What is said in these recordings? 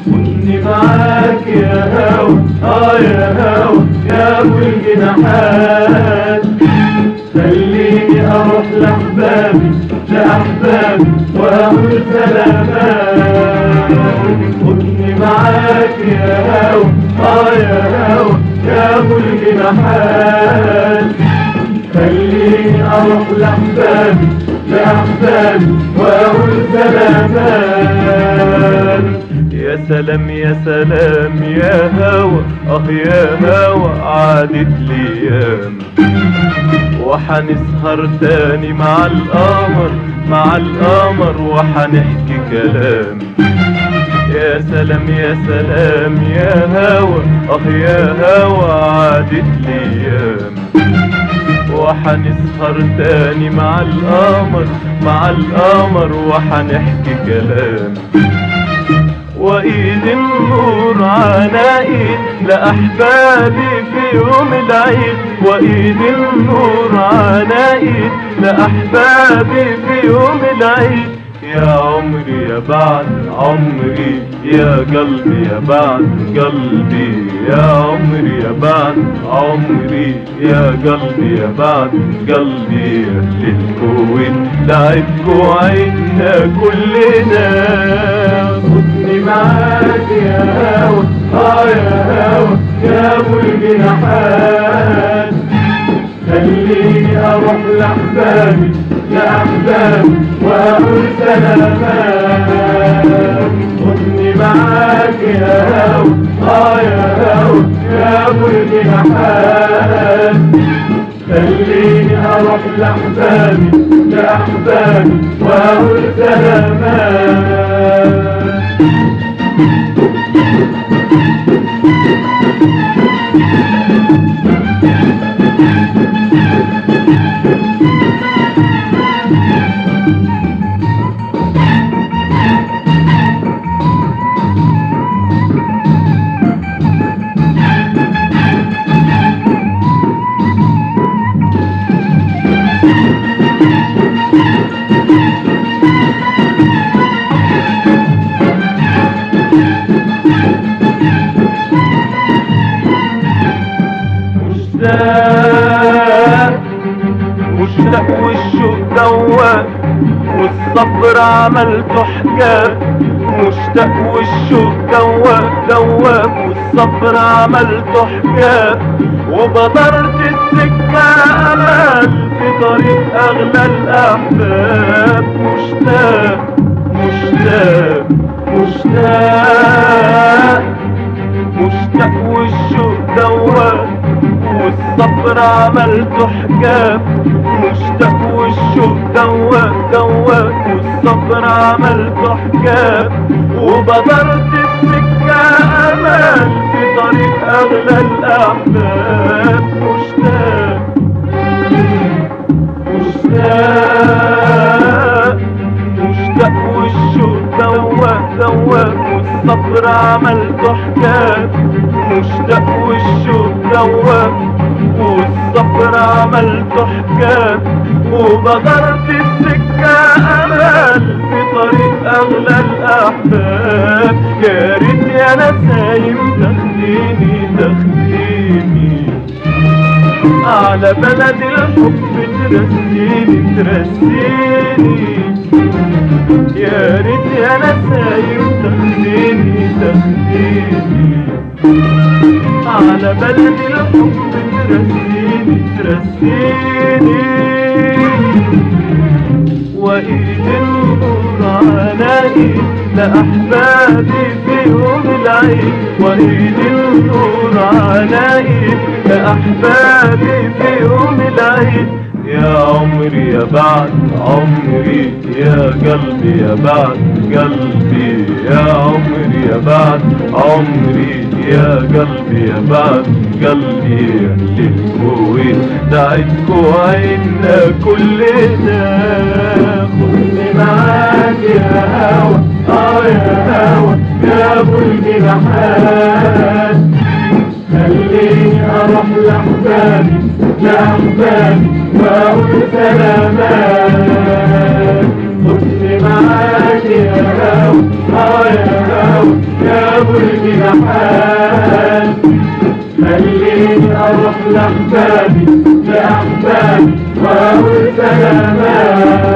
خدني معاك يا هوا، يا هوا يا ابو الجناحات، خليني اروح لاحبابي لاحبابي واقول سلامات. خدني معاك يا هوا، يا هوا يا ابو الجناحات، خليني اروح لاحبابي لاحبابي واقول سلامات. يا سلام يا سلام يا هوا، يا هوا عادت الايام، وحنسهر تاني مع القمر مع القمر وحنحكي كلام. يا سلام يا سلام يا هوا، يا هوا عادت الايام، وحنسهر تاني مع القمر مع القمر وحنحكي كلام. وايد النور على ايد لاحبابي في يوم العيد، وايد النور على ايد لاحبابي في يوم العيد. يا عمري يا بعد عمري، يا قلبي يا بعد قلبي، يا عمري يا بعد عمري، يا قلبي يا بعد قلبي. للكويت دعيتكو عيدنا كلنا، خدني معاك يا هوا، يا هوا يا ابو الجناحات، خليني اروح لاحبابي لاحبابي واقول سلامات. خدني معاك يا هوا، يا هوا يا ابو الجناحات، خليني اروح لاحبابي لاحبابي واقول سلامات. مشتاق والشوق دواب والصبر عملته حجاب، مشتاق والشوق دواب والصبر عملته حجاب، وبدرت السكة أمل في طريق أغلى الأحباب. مشتاق مشتاق مشتاق مشتاق والشوق دواب والصبر عملته حجاب، مشتاق والشوق دواب والصبر عملته حجاب، وبدرت السكة أمل في طريق أغلى الأحباب. مشتاق مشتاق مشتاق والشوق دواب والصبر عملته حجاب، مشتاق والشوق دواب والصبر عملته حجاب، وبدرت السكة أمل في طريق أغلى الأحباب. يا ريت يا نسايم تاخديني تاخديني على بلد الحب ترسيني ترسيني. يا ريت يا نسايم تاخديني تاخديني على بلد الحب ترسيني ترسيني. وايد النور على ايد لاحبابي في يوم العيد، وايد النور على ايد لاحبابي في يوم العيد. يا عمري يا بعد عمري، يا قلبي يا بعد قلبي، يا عمري يا بعد عمري، يا قلبي يا بعد قلبي. للكويت دعيتكو عيدنا كلنا، خدني معاك يا هوا، يا هوا يا ابو الجناحات، خليني اروح لاحبابي لاحبابي واقول سلامات. خدني معاك يا هوا، يا هوا الهوى يا ابو الجناحات. خليني اروح لاحبابي لاحبابي واقول سلامات.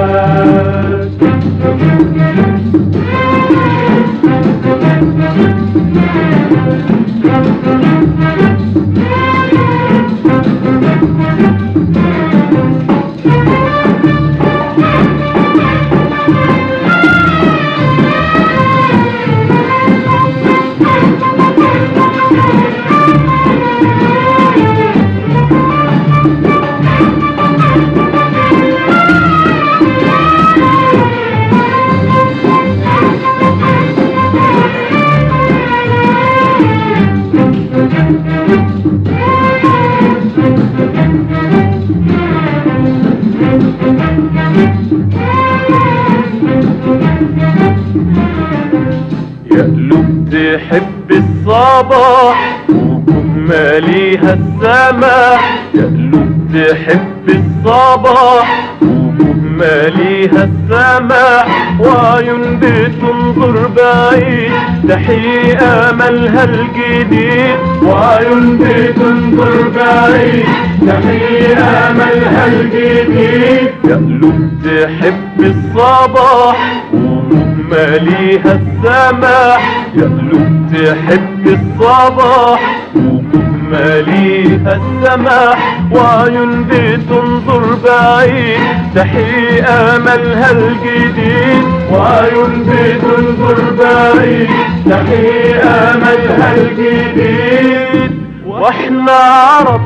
يا قلوب تحب الصباح وجماليها السماح. يا قلوب تحب الصباح وجماليها السماح. وعيون بتنظر بعيد تحيي املها الجديد. وعيون بتنظر بعيد تحيي املها الجديد. يا قلوب تحب الصباح وجماليها السماح. يا قلوب تحب الصباح وجماليها السماح. وعيون بتنظر بعيد تحيي املها الجديد. وعيون بتنظر بعيد تحيي املها الجديد. واحنا عرب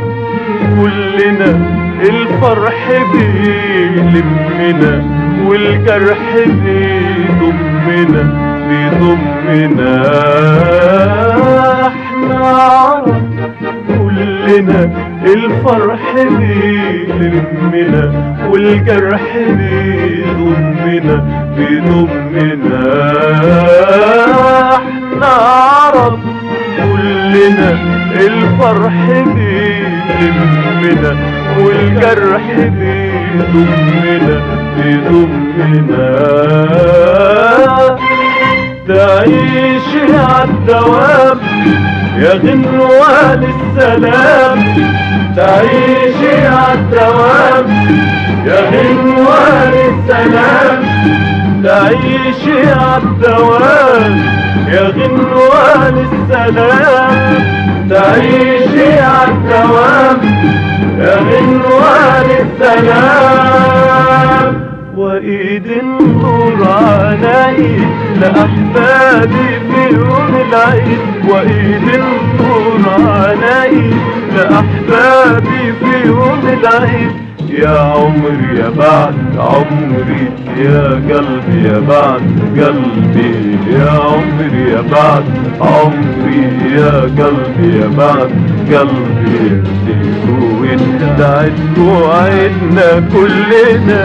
كلنا الفرح بيلمنا والجرح بيضمنا بيضمنا. احنا عرب كلنا الفرح بيلمنا والجرح بيضمنا بيضمنا. احنا عرب كلنا الفرح بيلمنا والجرح بيضمنا بيضمنا. تعيشي عالدوام يا غنوة للسلام. تعيشي عالدوام يا غنوة للسلام. تعيشي عالدوام يا غنوة للسلام. تعيشي عالدوام يا غنوة للسلام. وإيد النور على إيد لأحبابي في يوم العيد. وإيد النور على إيد لأحبابي في يوم العيد. يا عمري يا بعد عمري يا قلبي يا بعد قلبي. يا عمري يا بعد عمري يا قلبي يا بعد قلبي. وانت عدنا كلنا.